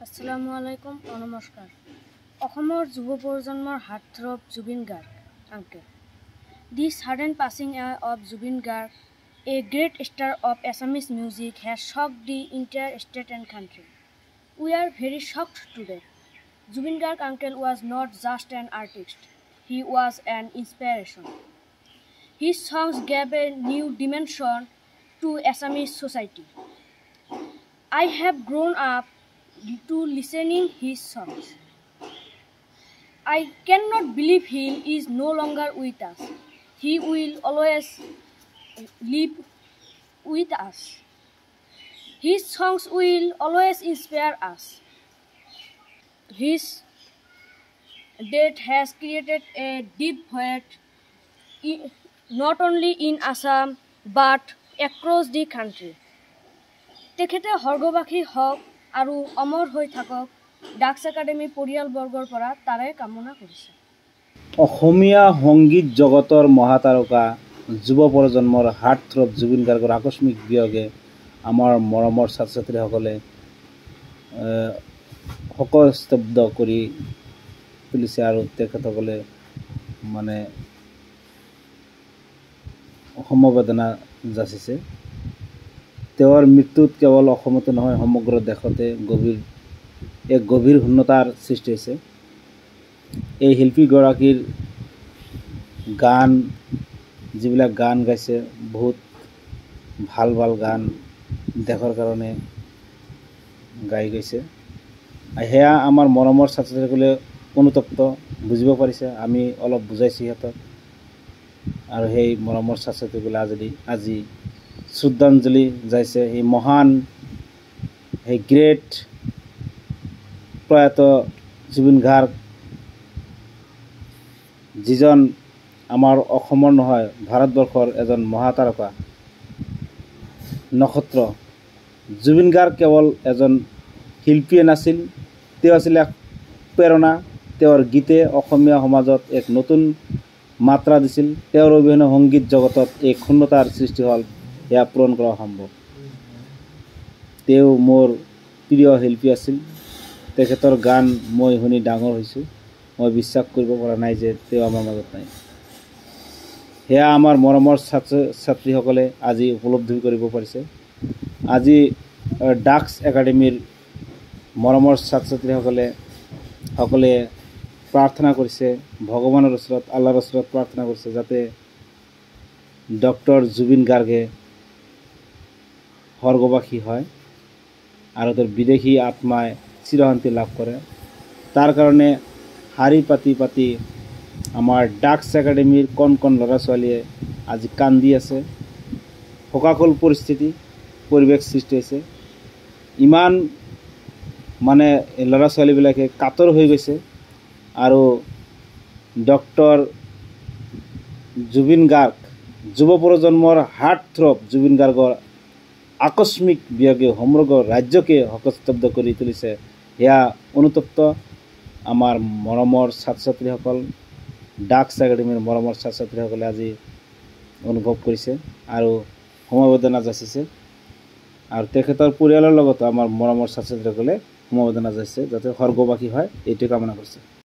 আসসালামু আলাইকুম ও নমস্কাৰ। অসমৰ যুৱ প্ৰজন্মৰ heartthrob Zubeen Garg uncle. The sudden passing of Zubin Garg, a great star of Assamese music, has shocked the entire state and country. We are very shocked today. Zubin Garg uncle was not just an artist, he was an inspiration. His songs gave a new dimension to Assamese society. I have grown up to listening his songs. I cannot believe he is no longer with us. He will always live with us. His songs will always inspire us. His death has created a deep void not only in Assam but across the country. তেখেতে স্বৰ্গবাসী হওক আৰু অমৰ হৈ থাকক, ducks academy পৰিয়ালবৰ্গৰ পৰা তাৰে কামনা কৰিছে। অসমীয়া সংগীত জগতৰ মহাতাৰকা যুৱ প্ৰজন্মৰ হাৰ্টথ্ৰব জুবিন গাৰ্গৰ আকস্মিক বিয়োগে আমাৰ মৰমৰ ছাত্ৰ ছাত্ৰীসকলে শোকস্তব্ধ কৰি তুলিছে আৰু তেখেতসকলে মানে সমবেদনা যাচিছে। তেওঁৰ মৃত্যুত কেৱল অসমতে নহয় সমগ্ৰ দেশতে এক গভীৰ শূন্যতাৰ সৃষ্টি হৈছে। এই শিল্পীগৰাকীৰ গান যিবিলাক গান গাইছে বহুত ভাল ভাল গান দেশৰ কাৰণে গাই গৈছে। সেয়া আমাৰ মৰমৰ ছাত্ৰ ছাত্ৰীসকলে অনুতপ্ত বুজিব পাৰিছে, আমি অলপ বুজাইছোঁ সিহঁতক আৰু সেই মৰমৰ ছাত্ৰ ছাত্ৰীসকলে আজি শ্ৰদ্ধাঞ্জলি যাইছে এই মহান এই গ্ৰেট প্ৰয়াত জুবিন গাৰ্গ, যিজন আমাৰ অসমৰ নহয় ভাৰতবৰ্ষৰ এজন মহাতাৰকা নক্ষত্ৰ। জুবিন গাৰ্গ কেৱল এজন শিল্পীয়ে নাছিল, তেওঁ আছিল এক প্ৰেৰণা। তেওঁৰ গীতে অসমীয়া সমাজত এক নতুন মাত্ৰা দিছিল। তেওঁৰ অবিহনে সংগীত জগতত এক শূন্যতাৰ সৃষ্টি হ'ল, এয়া পূৰণ কৰা সম্ভৱ। তেওঁ মোৰ প্ৰিয় শিল্পী আছিল। তেখেতৰ গান মই শুনি ডাঙৰ হৈছোঁ। মই বিশ্বাস কৰিব পৰা নাই যে তেওঁ আমাৰ মাজত নাই। সেয়া আমাৰ মৰমৰ ছাত্ৰ ছাত্ৰীসকলে আজি উপলব্ধি কৰিব পাৰিছে। আজি ডাক্স একাডেমীৰ মৰমৰ ছাত্ৰ ছাত্ৰীসকলে প্ৰাৰ্থনা কৰিছে, ভগৱানৰ ওচৰত আল্লাহৰ ওচৰত প্ৰাৰ্থনা কৰিছে যাতে ডক্টৰ জুবিন গাৰ্গে স্বৰ্গবাসী হয় আৰু তেওঁৰ বিদেশী আত্মাই চিৰশান্তি লাভ কৰে। তাৰ কাৰণে শাৰী পাতি আমাৰ ডাক্স একাডেমীৰ কণ ল'ৰা ছোৱালীয়ে আজি কান্দি আছে। শোকাকুল পৰিৱেশ সৃষ্টি হৈছে। ইমান মানে ল'ৰা ছোৱালীবিলাকে কাতৰ হৈ গৈছে আৰু ডক্টৰ জুবিন গাৰ্গ যুৱ প্ৰজন্মৰ হাৰ্টথ্ৰব জুবিন গাৰ্গৰ আকস্মিক বিয়োগে সমগ্ৰ ৰাজ্যকে শোকস্তব্ধ কৰি তুলিছে। সেয়া অনুতপ্ত আমাৰ মৰমৰ ছাত্ৰ ছাত্ৰীসকল, ডাক্স একাডেমীৰ মৰমৰ ছাত্ৰ ছাত্ৰীসকলে আজি অনুভৱ কৰিছে আৰু সমবেদনা যাচিছে আৰু তেখেতৰ পৰিয়ালৰ লগতো আমাৰ মৰমৰ ছাত্ৰ ছাত্ৰীসকলে সমবেদনা যাচিছে যাতে স্বৰ্গবাসী হয়, এইটোৱে কামনা কৰিছে।